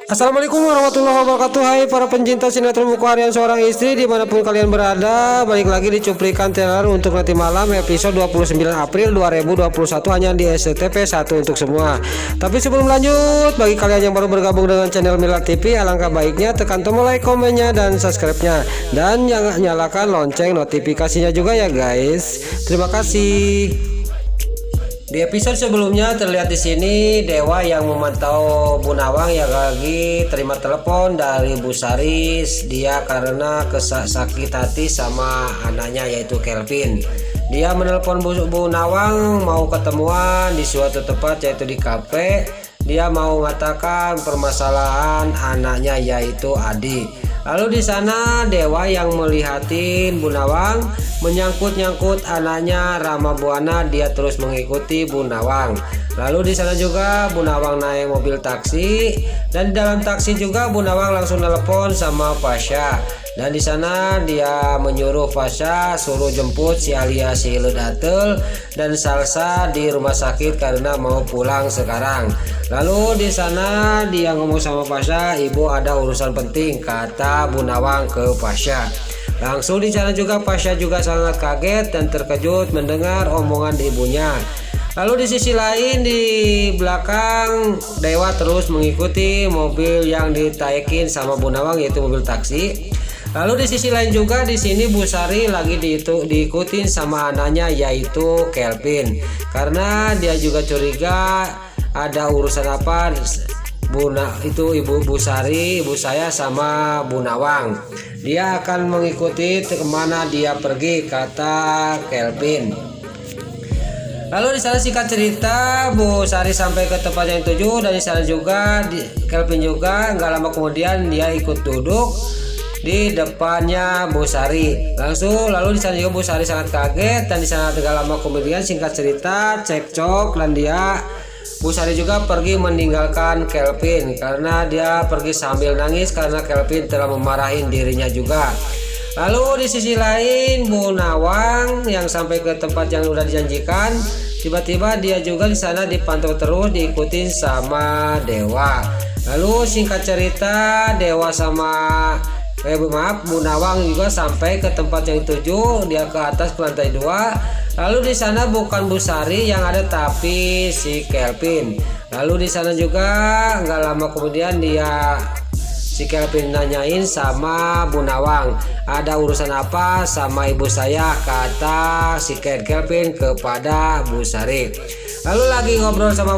Assalamualaikum warahmatullahi wabarakatuh. Hai para pencinta sinetron buku harian seorang istri dimanapun kalian berada, balik lagi di cuplikan teler untuk nanti malam episode 29 April 2021 hanya di SCTV 1 untuk semua. Tapi sebelum lanjut, bagi kalian yang baru bergabung dengan channel Millar TV, alangkah baiknya tekan tombol like, komennya, dan subscribe-nya, dan nyalakan lonceng notifikasinya juga ya guys. Terima kasih. Di episode sebelumnya terlihat di sini Dewa yang memantau Bu Nawang yang lagi terima telepon dari Bu Saris. Dia karena sakit hati sama anaknya yaitu Kelvin. Dia menelpon Bu Nawang mau ketemuan di suatu tempat yaitu di kafe. Dia mau mengatakan permasalahan anaknya yaitu Adi. Lalu di sana Dewa yang melihatin Bu Nawang menyangkut-nyangkut anaknya Rama Buana, dia terus mengikuti Bu Nawang. Lalu di sana juga Bu Nawang naik mobil taksi, dan di dalam taksi juga Bu Nawang langsung telepon sama Fasya. Dan di sana dia menyuruh Fasya suruh jemput si Alia si Ledatel dan Salsa di rumah sakit karena mau pulang sekarang. Lalu di sana dia ngomong sama Fasya, "Ibu ada urusan penting," kata Bu Nawang ke Fasya. Langsung di sana juga Fasya juga sangat kaget dan terkejut mendengar omongan ibunya. Lalu di sisi lain di belakang Dewa terus mengikuti mobil yang ditaikin sama Bu Nawang yaitu mobil taksi. Lalu di sisi lain juga di sini Bu Sari lagi diikutin sama anaknya yaitu Kelvin, karena dia juga curiga ada urusan apa itu ibu Bu Sari, ibu saya sama Bu Nawang. Dia akan mengikuti kemana dia pergi, kata Kelvin. Lalu di sana singkat cerita Bu Sari sampai ke tempat yang tuju, dan di sana juga Kelvin juga nggak lama kemudian dia ikut duduk di depannya Bu Sari. Lalu di sana juga Bu Sari sangat kaget, dan di sana tidak lama kemudian singkat cerita cekcok, dan Bu Sari juga pergi meninggalkan Kelvin karena dia pergi sambil nangis karena Kelvin telah memarahin dirinya juga. Lalu di sisi lain Bu Nawang yang sampai ke tempat yang udah dijanjikan, tiba-tiba dia juga di sana dipantau terus diikutin sama Dewa. Lalu singkat cerita Dewa sama Bu Nawang juga sampai ke tempat yang dituju, dia ke atas ke lantai 2. Lalu di sana bukan Bu Sari yang ada tapi si Kelvin. Lalu di sana juga nggak lama kemudian si Kelvin nanyain sama Bu Nawang, "Ada urusan apa sama ibu saya?" kata si Kelvin kepada Bu Sari. Lalu lagi ngobrol sama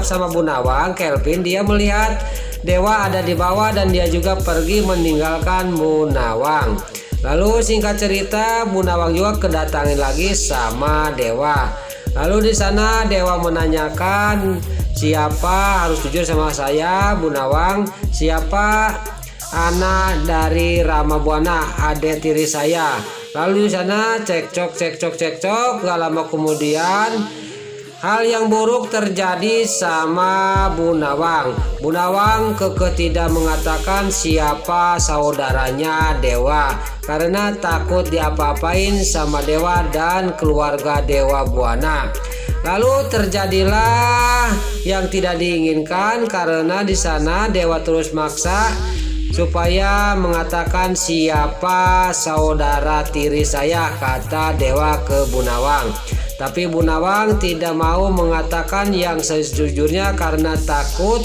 sama Bu Nawang, Kelvin dia melihat Dewa ada di bawah dan dia juga pergi meninggalkan Bu Nawang. Lalu singkat cerita Bu Nawang juga kedatangin lagi sama Dewa. Lalu di sana Dewa menanyakan, "Siapa, harus jujur sama saya Bu Nawang, siapa anak dari Rama Buana, adik tiri saya?" Lalu di sana cekcok. Gak lama kemudian hal yang buruk terjadi sama Bu Nawang. Bu Nawang kekeh tidak mengatakan siapa saudaranya Dewa karena takut diapa-apain sama Dewa dan keluarga Dewa Buana. Lalu terjadilah yang tidak diinginkan karena di sana Dewa terus maksa supaya mengatakan siapa saudara tiri saya, kata Dewa ke Bu Nawang. Tapi Bu Nawang tidak mau mengatakan yang sejujurnya karena takut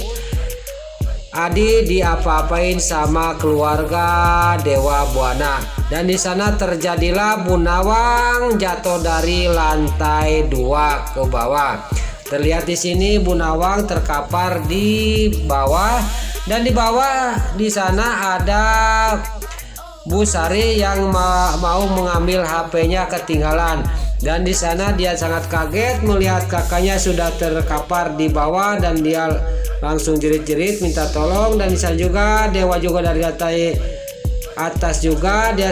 Adi diapa-apain sama keluarga Dewa Buana. Dan di sana terjadilah Bu Nawang jatuh dari lantai 2 ke bawah. Terlihat di sini Bu Nawang terkapar di bawah, dan di bawah di sana ada Bu Sari yang mau mengambil HP-nya ketinggalan. Dan di sana dia sangat kaget melihat kakaknya sudah terkapar di bawah, dan dia langsung jerit-jerit minta tolong. Dan di sana juga Dewa juga dari lantai atas juga dia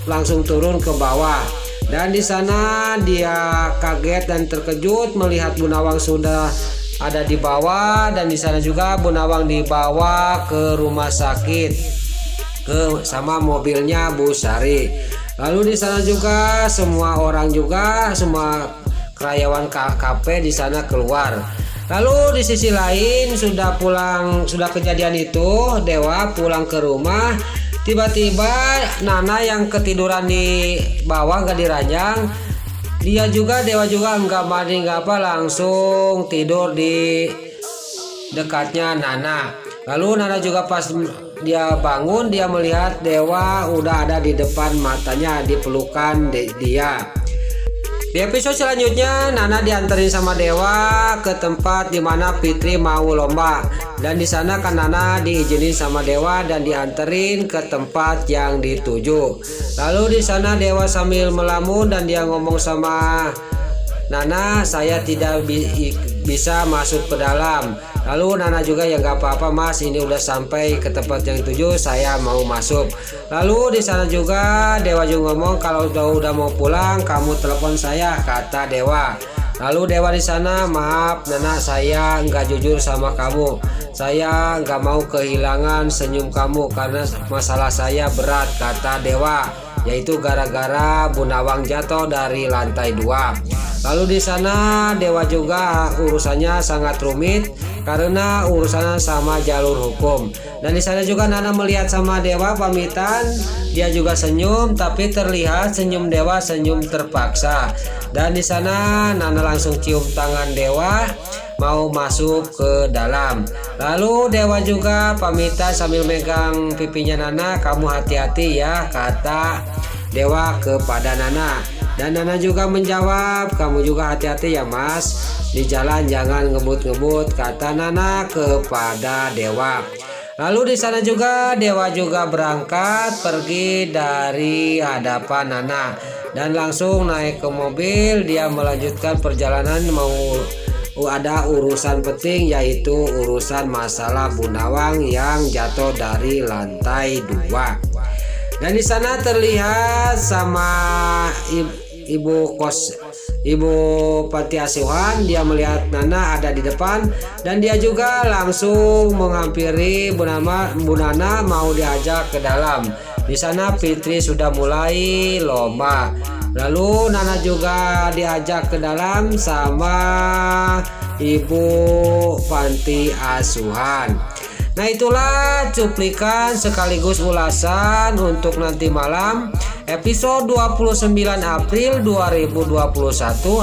langsung turun ke bawah. Dan di sana dia kaget dan terkejut melihat Bu Nawang sudah ada di bawah, dan di sana juga Bu Nawang dibawa ke rumah sakit sama mobilnya Bu Sari. Lalu di sana juga semua orang juga semua karyawan kafe di sana keluar. Lalu di sisi lain sudah kejadian itu, Dewa pulang ke rumah. Tiba-tiba Nana yang ketiduran di bawah gak di ranjang, Dewa juga enggak mandi enggak apa, langsung tidur di dekatnya Nana. Lalu Nana juga pas dia bangun, dia melihat Dewa udah ada di depan matanya, di pelukan dia. Di episode selanjutnya Nana dianterin sama Dewa ke tempat dimana Fitri mau lomba, dan di sana kan Nana diizinin sama Dewa dan dianterin ke tempat yang dituju. Lalu di sana Dewa sambil melamun dan dia ngomong sama Nana, saya tidak bisa masuk ke dalam. Lalu Nana juga ya nggak apa-apa mas, ini udah sampai ke tempat yang tuju, saya mau masuk. Lalu di sana juga Dewa juga ngomong kalau udah mau pulang kamu telepon saya, kata Dewa. Lalu Dewa di sana, maaf Nana, saya nggak jujur sama kamu, saya nggak mau kehilangan senyum kamu karena masalah saya berat, kata Dewa, yaitu gara-gara Bu Nawang jatuh dari lantai 2. Lalu di sana Dewa juga urusannya sangat rumit karena urusannya sama jalur hukum. Dan di sana juga Nana melihat sama Dewa pamitan, dia juga senyum, tapi terlihat senyum Dewa senyum terpaksa. Dan di sana Nana langsung cium tangan Dewa mau masuk ke dalam. Lalu Dewa juga pamitan sambil megang pipinya Nana, kamu hati-hati ya, kata Dewa kepada Nana. Dan Nana juga menjawab, kamu juga hati-hati ya mas, di jalan jangan ngebut-ngebut, kata Nana kepada Dewa. Lalu di sana juga Dewa juga berangkat pergi dari hadapan Nana dan langsung naik ke mobil. Dia melanjutkan perjalanan, mau ada urusan penting, yaitu urusan masalah Bu Nawang yang jatuh dari lantai 2. Dan di sana terlihat sama ibu panti asuhan, dia melihat Nana ada di depan dan dia juga langsung menghampiri Bu Nana mau diajak ke dalam. Di sana Fitri sudah mulai lomba. Lalu Nana juga diajak ke dalam sama ibu panti asuhan. Nah itulah cuplikan sekaligus ulasan untuk nanti malam episode 29 April 2021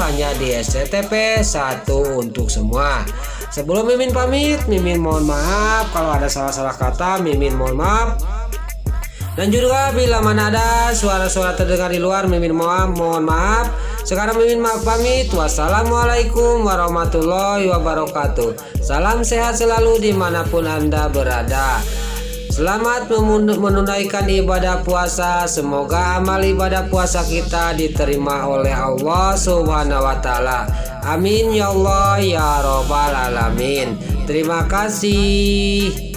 hanya di SCTP 1 untuk semua. Sebelum Mimin pamit, Mimin mohon maaf kalau ada salah-salah kata, Mimin mohon maaf. Dan juga bila mana ada suara-suara terdengar di luar, Mimin mohon maaf. Sekarang Mimin pamit. Wassalamualaikum warahmatullahi wabarakatuh. Salam sehat selalu dimanapun Anda berada. Selamat menunaikan ibadah puasa. Semoga amal ibadah puasa kita diterima oleh Allah Subhanahu wa Ta'ala. Amin ya Allah ya Rabbal Alamin. Terima kasih.